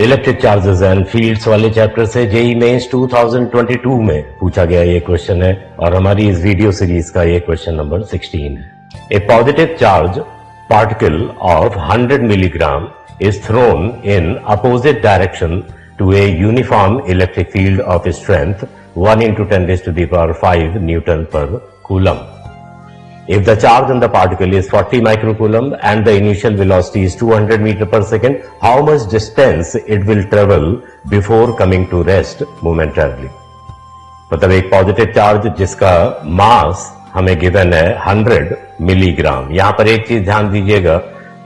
Electric charges and fields वाले chapter से JEE mains 2022 में पूछा गया ये क्वेश्चन है और हमारी इस वीडियो सीरीज का ये क्वेश्चन नंबर 16 है। A positive charge particle of 100 milligram is thrown in opposite direction to a uniform electric field of strength 1 into 10 raised to the power 5 Newton per coulomb. If the charge on the particle is 40 microcoulomb and the initial velocity is 200 meter per second, how much distance it will travel before coming to rest momentarily? मतलब एक positive charge जिसका मास हमें given है 100 milligram. यहां पर एक चीज ध्यान दीजिएगा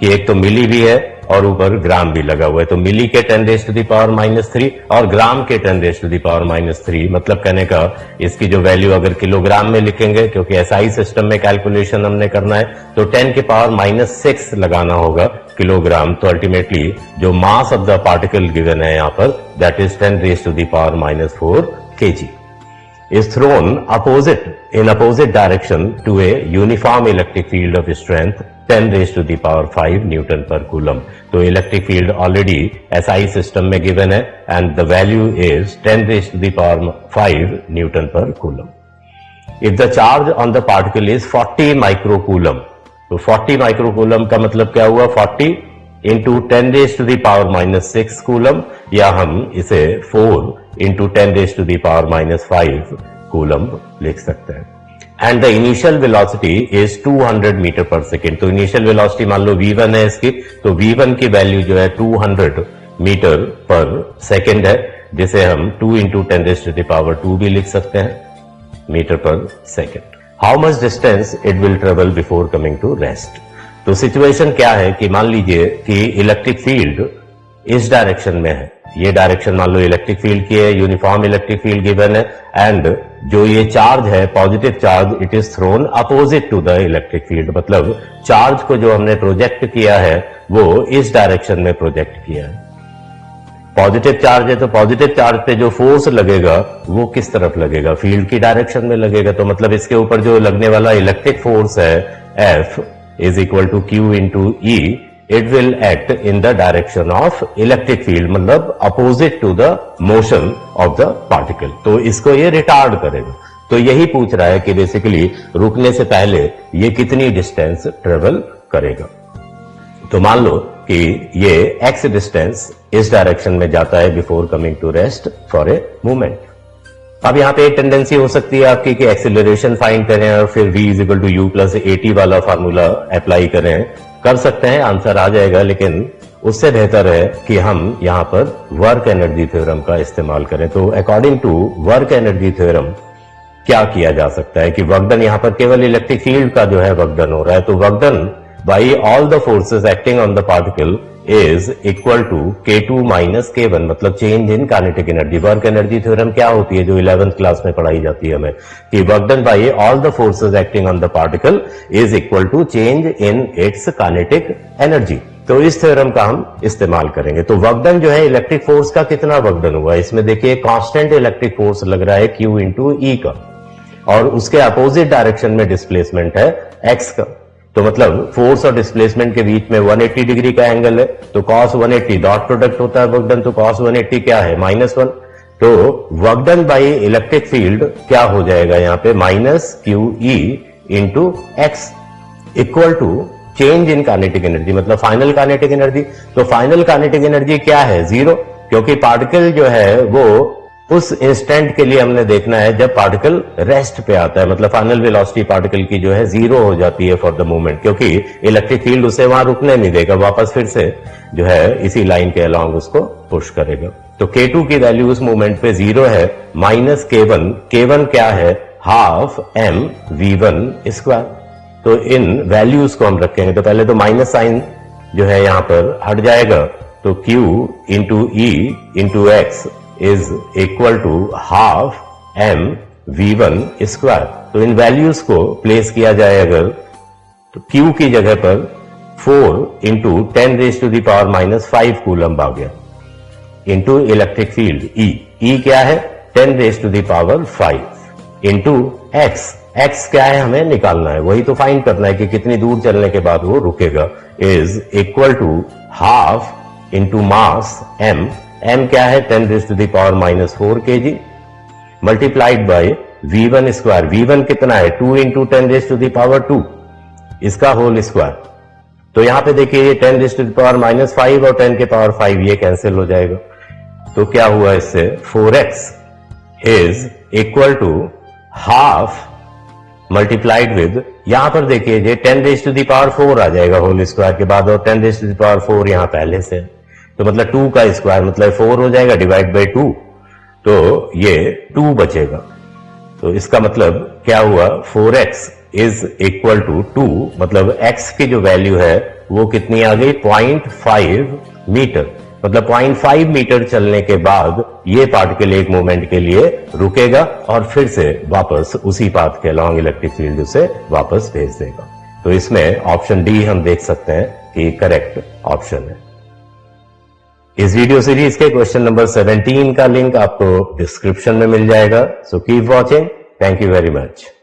कि एक तो मिली भी है और ऊपर ग्राम भी लगा हुआ है, तो मिली के 10 raised to the power -3 और ग्राम के 10 raised to the power -3। मतलब कहने का इसकी जो वैल्यू अगर किलोग्राम में लिखेंगे, क्योंकि एसआई सिस्टम में कैलकुलेशन हमने करना है, तो 10 के पावर -6 लगाना होगा किलोग्राम। तो अल्टीमेटली जो mass of the particle given है यहाँ पर, that is 10 raised to the power -4 kg, is thrown in opposite direction to a uniform electric field of strength 10 raised to the power 5 Newton per coulomb. तो electric field already SI system में given है and the value is 10 raised to the power 5 Newton per coulomb. If the charge on the particle is 40 microcoulomb, तो 40 microcoulomb का मतलब क्या हुआ? 40 into 10 raised to the power -6 coulomb, या हम इसे 4 into 10 raised to the power -5 coulomb लिख सकते हैं। And the initial velocity is 200 metre per second. तो इनिशियल वेलोसिटी मान लो v1 है इसकी, तो v1 की वैल्यू जो है 200 मीटर पर सेकेंड है, जिसे हम 2 into 10 raised to the power 2 भी लिख सकते हैं metre per second. How much distance it will travel before coming to rest? तो सिचुएशन क्या है कि मान लीजिए कि इलेक्ट्रिक फील्ड इस डायरेक्शन में है, ये डायरेक्शन मान लो इलेक्ट्रिक फील्ड की है, यूनिफॉर्म इलेक्ट्रिक फील्ड गिवन है, एंड जो ये चार्ज है positive charge, it is thrown opposite to the electric field. मतलब चार्ज को जो हमने प्रोजेक्ट किया है वो इस डायरेक्शन में प्रोजेक्ट किया है। पॉजिटिव चार्ज है तो पॉजिटिव चार्ज पे जो फोर्स लगेगा वो किस तरफ लगेगा? फील्ड की डायरेक्शन में लगेगा। तो मतलब इसके ऊपर जो लगने वाला इलेक्ट्रिक फोर्स है F is equal to Q into E, it will act in the direction of electric field, मतलब opposite to the motion of the particle। तो इसको ये रिटार्ड करेगा। तो यही पूछ रहा है कि बेसिकली रुकने से पहले ये कितनी डिस्टेंस ट्रेवल करेगा। तो मान लो कि ये x डिस्टेंस इस डायरेक्शन में जाता है before coming to rest for a movement. अब यहां पे एक टेंडेंसी हो सकती है आपकी कि एक्सेलरेशन फाइंड करें और फिर v is equal to U plus at वाला फार्मूला अप्लाई करें। कर सकते हैं, आंसर आ जाएगा, लेकिन उससे बेहतर है कि हम यहां पर वर्क एनर्जी थ्योरम का इस्तेमाल करें। तो according to work energy theorem क्या किया जा सकता है कि वर्क डन यहां पर केवल इलेक्ट्रिक फील्ड का जो है वर्क डन हो रहा है, तो work done by all the forces acting on the particle is equal to K2 minus K1, मतलब change in kinetic energy. Work energy theorem क्या होती है जो 11th क्लास में पढ़ाई जाती है हमें, कि work done by all the forces acting on the particle is equal to change in its kinetic energy. तो इस थ्योरम का हम इस्तेमाल करेंगे। तो वर्क डन जो है इलेक्ट्रिक फोर्स का कितना वर्क डन हुआ, इसमें देखिए कांस्टेंट इलेक्ट्रिक फोर्स लग रहा है Q इंटू E का, और उसके अपोजिट डायरेक्शन में डिस्प्लेसमेंट है x का। तो मतलब फोर्स और डिस्प्लेसमेंट के बीच में 180 डिग्री का एंगल है, तो cos 180 डॉट प्रोडक्ट होता है वर्क डन, तो cos 180 क्या है? -1। तो work done by electric field क्या हो जाएगा यहाँ पे? -QE into x equal to change in kinetic energy, मतलब फाइनल काइनेटिक एनर्जी। तो फाइनल काइनेटिक एनर्जी क्या है? 0, क्योंकि पार्टिकल जो है वो उस इंस्टेंट के लिए हमने देखना है जब पार्टिकल रेस्ट पे आता है, मतलब फाइनल वेलोसिटी पार्टिकल की जो है 0 हो जाती है फॉर द मोमेंट, क्योंकि इलेक्ट्रिक फील्ड उसे वहां रुकने नहीं देगा, वापस फिर से जो है इसी लाइन के अलोंग उसको पुश करेगा। तो K2 की वैल्यू उस मोमेंट पे 0 है, माइनस K1। K1 क्या है? Half m v1 square. तो इन वैल्यूज को हम रखेंगे, तो पहले तो माइनस साइन जो है यहां पर हट जाएगा, तो Q into E into X is equal to half m v1 square. तो इन वैल्यूज को प्लेस किया जाए अगर, तो Q की जगह पर 4 into 10 raised to the power -5 coulomb आ गया, इंटू इलेक्ट्रिक फील्ड E क्या है? 10 raised to the power 5 into x क्या है हमें निकालना है, वही तो फाइंड करना है कि कितनी दूर चलने के बाद वो रुकेगा, is equal to half into mass m m क्या है 10⁻⁻⁴ kg multiplied by v1 square. v1 कितना है 2 इंटू 10⁻², इसका होल स्क्वायर। तो यहां पे देखिए ये 10⁻⁻5 और 10⁻5 ये कैंसिल हो जाएगा। तो क्या हुआ इससे 4x is equal to half multiplied with, यहां पर देखिए ये 10⁻4 आ जाएगा होल स्क्वायर के बाद, और 10⁻4 यहां पहले से, तो मतलब 2 का स्क्वायर मतलब 4 हो जाएगा डिवाइड बाई 2, तो ये 2 बचेगा। तो इसका मतलब क्या हुआ 4x इज इक्वल टू 2, मतलब x की जो वैल्यू है वो कितनी आ गई 0.5 मीटर, मतलब 0.5 मीटर चलने के बाद ये पार्टिकल एक मोमेंट के लिए रुकेगा और फिर से वापस उसी पाथ के अलॉन्ग इलेक्ट्रिक फील्ड उसे वापस भेज देगा। तो इसमें ऑप्शन डी हम देख सकते हैं कि करेक्ट ऑप्शन है। इस वीडियो सीरीज के क्वेश्चन नंबर 17 का लिंक आपको डिस्क्रिप्शन में मिल जाएगा। So keep watching, thank you very much.